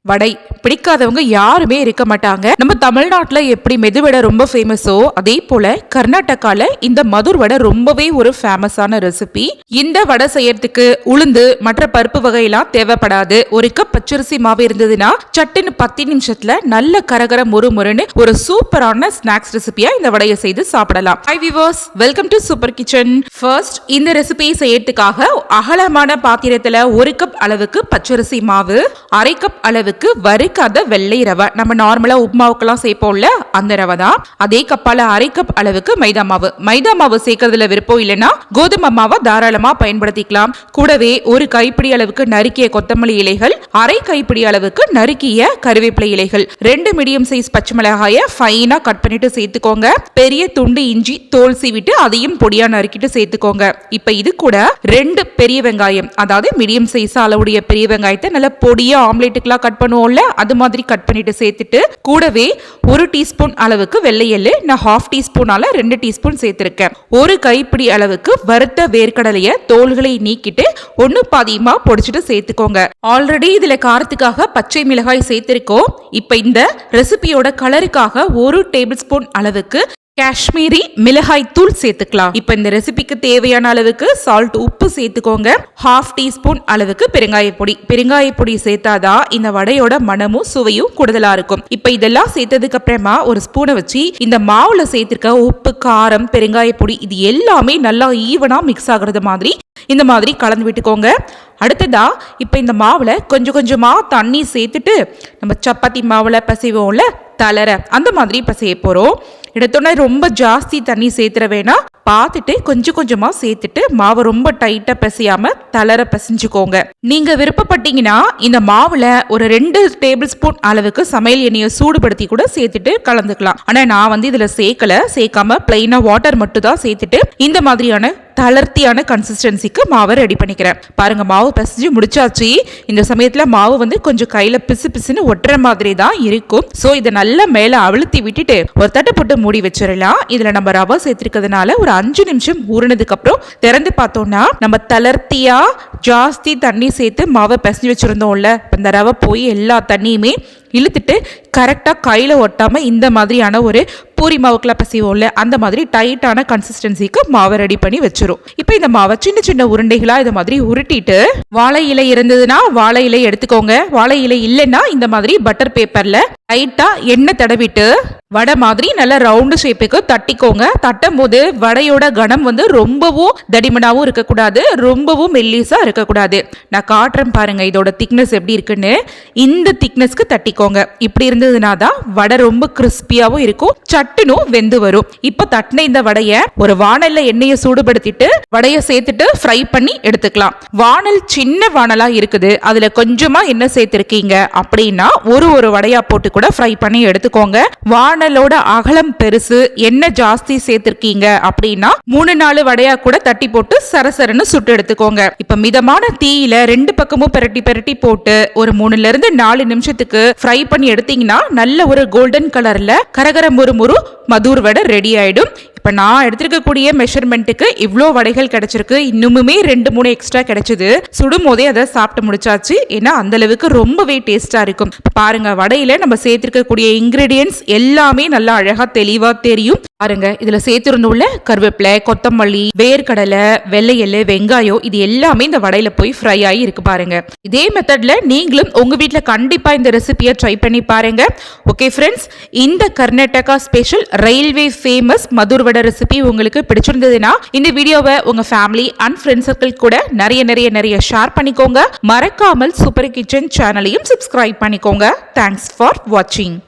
வடை பிடிக்காதவங்க யாருமே இருக்க மாட்டாங்க. நம்ம தமிழ்நாட்டுல எப்படி மெதுவடை ரொம்ப ஃபேமஸோ அதே போல கர்நாடகால இந்த மதுர் வடை ரொம்பவே ஒரு ஃபேமஸான ரெசிபி. இந்த வடை செய்யறதுக்கு உளுந்து மற்ற பருப்பு வகையெல்லாம் தேவைப்படாது. ஒரு கப் பச்சரிசி மாவு இருந்ததுன்னா சட்டுன்னு 10 நிமிஷத்துல நல்ல கரகர முறுமுறுன்னு ஒரு சூப்பரான ஸ்நாக்ஸ் ரெசிபியா இந்த வடையை செய்து சாப்பிடலாம். High viewers, welcome to super kitchen. First இந்த ரெசிபியை செய்யறதுக்காக அகலமான பாத்திரத்துல 1 கப் அளவுக்கு பச்சரிசி மாவு, 1/2 கப் அளவு வறுக்காத வெள்ளை ரவை, நம்ம நார்மலா உப்புமாவுக்கெல்லாம் சேர்ப்போம்ல அந்த ரவை தான். அதே கப்பால 1/2 கப் அளவுக்கு மைதா மாவு சேர்க்கறதுல விருப்பம் இல்லைன்னா கோதுமை மாவை தாராளமா பயன்படுத்திக்கலாம். கூடவே ஒரு கைப்பிடி அளவுக்கு நறுக்கிய கொத்தமல்லி இலைகள், 1/2 கைப்பிடி அளவுக்கு நறுக்கிய கருவேப்பிலை இலைகள், 2 மீடியம் சைஸ் பச்சை மிளகாய ஃபைனா கட் பண்ணிட்டு சேர்த்துக்கோங்க. பெரிய துண்டு இஞ்சி தோல் சீவிட்டு அதையும் பொடியா நறுக்கிட்டு சேர்த்துக்கோங்க. இப்ப இது கூட 2 பெரிய வெங்காயம், அதாவது மீடியம் சைஸ் அளவுடைய பெரிய வெங்காயத்தை நல்ல பொடியா ஆம்லேட்டுக்குலாம் கட் பண்ணுவோம்ல அது மாதிரி கட் பண்ணிட்டு சேர்த்துட்டு கூடவே 1 டீஸ்பூன் அளவுக்கு வெள்ளை எள்ளு, நான் 1/2 டீஸ்பூனால 2 டீஸ்பூன் சேர்த்திருக்கேன். 1 கைப்பிடி அளவுக்கு வறுத்த வேர்க்கடலைய தோல்களை நீக்கிட்டு 1 பாதியமா பொடிச்சிட்டு சேர்த்துக்கோங்க. ஆல்ரெடி இதுல காரத்துக்காக பச்சை மிளகாய் சேர்த்திருக்கோம். இப்ப இந்த ரெசிபியோட கலருக்காக 1 டேபிள் ஸ்பூன் அளவுக்கு காஷ்மீரி மிளகாய் தூள் சேர்த்துக்கலாம். இப்ப இந்த ரெசிபிக்கு தேவையான அளவுக்கு சால்ட் உப்பு சேர்த்துக்கோங்க. 1/2 டீஸ்பூன் அளவுக்கு பெருங்காய பொடி சேர்த்தாதான் இந்த வடையோட மனமும் சுவையும் கூடுதலா இருக்கும். இப்ப இதெல்லாம் சேர்த்ததுக்கு அப்புறமா ஒரு ஸ்பூனை வச்சு இந்த மாவுல சேர்த்திருக்க உப்பு, காரம், பெருங்காய பொடி இது எல்லாமே நல்லா ஈவனா மிக்ஸ் ஆகுறது மாதிரி இந்த மாதிரி கலந்து விட்டுக்கோங்க. அடுத்ததா இப்ப இந்த மாவுல கொஞ்சம் கொஞ்சமா தண்ணி சேர்த்துட்டு நம்ம சப்பாத்தி மாவுல பசைவோம்ல தளர அந்த மாதிரி பசைய போறோம். எடுத்தோன்னே ரொம்ப ஜாஸ்தி தண்ணி சேர்த்துற வேணாம், பார்த்துட்டு கொஞ்சம் கொஞ்சமா சேர்த்துட்டு மாவை ரொம்ப டைட்டா பிசையாம தளர பிசைஞ்சுக்கோங்க. நீங்க விருப்பப்பட்டீங்கன்னா இந்த மாவுல ஒரு 2 டேபிள் ஸ்பூன் அளவுக்கு சமையல் எண்ணெயை சூடுபடுத்தி கூட சேர்த்துட்டு கலந்துக்கலாம். ஆனா நான் இதுல சேர்க்காம பிளைனா வாட்டர் மட்டும் தான் சேர்த்துட்டு இந்த மாதிரியான தளர்த்தியான கன்சிஸ்டன்சிக்கு மாவை ரெடி பண்ணிக்கிறேன். பாருங்க, மாவு பிசைஞ்சு முடிச்சாச்சு. இந்த சமயத்துல மாவு கொஞ்சம் கையில பிசு பிசுன்னு ஒட்டுற மாதிரி தான் இருக்கும். சோ இதை நல்லா மேல அழுத்தி விட்டுட்டு ஒரு தட்டு போட்டு மூடி வச்சிடலாம். இதுல நம்ம ரவை சேர்த்திருக்கிறதுனால ஒரு 5 நிமிஷம் ஊறினதுக்கு அப்புறம் திறந்து பார்த்தோம்னா நம்ம தளர்த்தியா ஜாஸ்தி தண்ணி சேர்த்து மாவை பிசைஞ்சு வச்சிருந்தோம்ல, இந்த ரவை போய் எல்லா தண்ணியுமே இழுத்துட்டு கரெக்டா கையில ஒட்டாம இந்த மாதிரியான ஒரு பூரி மாவுக்குள்ள பசைவோம்ல அந்த மாதிரி டைட்டான கன்சிஸ்டன்சிக்கு மாவை ரெடி பண்ணி வச்சிரும். இப்போ இந்த மாவை சின்ன சின்ன உருண்டைகளா இந்த மாதிரி உருட்டிட்டு வாழை இலை இருந்ததுன்னா வாழை இலை எடுத்துக்கோங்க. வாழை இலை இல்லைன்னா இந்த மாதிரி பட்டர் பேப்பர்ல லைட்டா எண்ணெய் தடவிட்டு வடை மாதிரி நல்ல ரவுண்டு ஷேப்புக்கு தட்டிக்கோங்க. தட்டும் போது வடையோட கனம் ரொம்பவும் தடிமனாவும் இருக்கக்கூடாது, ரொம்பவும் மெல்லிசா இருக்கக்கூடாது. நான் காட்டுறேன் பாருங்க இதோட திக்னஸ் எப்படி இருக்குன்னு. இந்த திக்னஸ்க்கு தட்டிக்கோங்க. இப்படி இருந்ததுனா தான் வடை ரொம்ப கிறிஸ்பியாவும் இருக்கும், சட்டுனும் வெந்து வரும். இப்ப தட்டின இந்த வடைய ஒரு வானல்ல எண்ணெயை சூடுபடுத்திட்டு வடைய சேர்த்துட்டு ஃப்ரை பண்ணி எடுத்துக்கலாம். வானல் சின்ன வானலா இருக்குது, அதுல கொஞ்சமா எண்ணெய் சேர்த்திருக்கீங்க அப்படின்னா ஒரு வடையா போட்டு கூட ஃப்ரை பண்ணி எடுத்துக்கோங்க. வானலோட அகலம் பெருசு, எண்ணெய் ஜாஸ்தி சேர்த்திருக்கீங்க அப்படின்னா 3-4 வடையா கூட தட்டி போட்டு சரசரன்னு சுட்டு எடுத்துக்கோங்க. இப்ப மிதமான தீயில 2 பக்கமும் பெரட்டி போட்டு ஒரு 3-4 நிமிஷத்துக்கு ஃப்ரை பண்ணி எடுத்தீங்கன்னா நல்ல ஒரு கோல்டன் கலர்ல கரகர முறுமுறு மதுர் வடை ரெடி ஆயிடும். இப்ப நான் எடுத்திருக்கக்கூடிய மெஷர்மெண்ட்டுக்கு இவ்வளோ வடைகள் கிடைச்சிருக்கு. இன்னுமுமே 2-3 எக்ஸ்ட்ரா கிடைச்சது. சுடும் போதே அதை சாப்பிட்டு முடிச்சாச்சு. ஏன்னா அந்த அளவுக்கு ரொம்பவே டேஸ்டா இருக்கும். பாருங்க, வடையில நம்ம சேர்த்திருக்கக்கூடிய இன்கிரீடியன்ஸ் எல்லாமே நல்லா அழகா தெளிவா தெரியும். பாருங்க, இதுல சேர்த்திருந்துள்ள கருவேப்பிலை, கொத்தமல்லி, வேர்க்கடலை, வெள்ளை எள்ளு, வெங்காயம் இது எல்லாமே இந்த வடையில போய் ஃப்ரை ஆகி இருக்கு. பாருங்க, இதே மெத்தட்ல நீங்களும் உங்க வீட்டுல கண்டிப்பா இந்த ரெசிபியை ட்ரை பண்ணி பாருங்க. ஓகே ஃப்ரெண்ட்ஸ், இந்த Karnataka special railway famous Maddur vada recipe உங்களுக்கு பிடிச்சிருந்ததுன்னா இந்த வீடியோவை உங்க ஃபேமிலி அண்ட் ஃப்ரெண்ட்ஸ் சர்க்கிள் கூட நிறைய ஷேர் பண்ணிக்கோங்க. மறக்காமல் சூப்பர் கிச்சன் சேனலையும் சப்ஸ்கிரைப் பண்ணிக்கோங்க. தேங்க்ஸ் ஃபார் வாட்சிங்.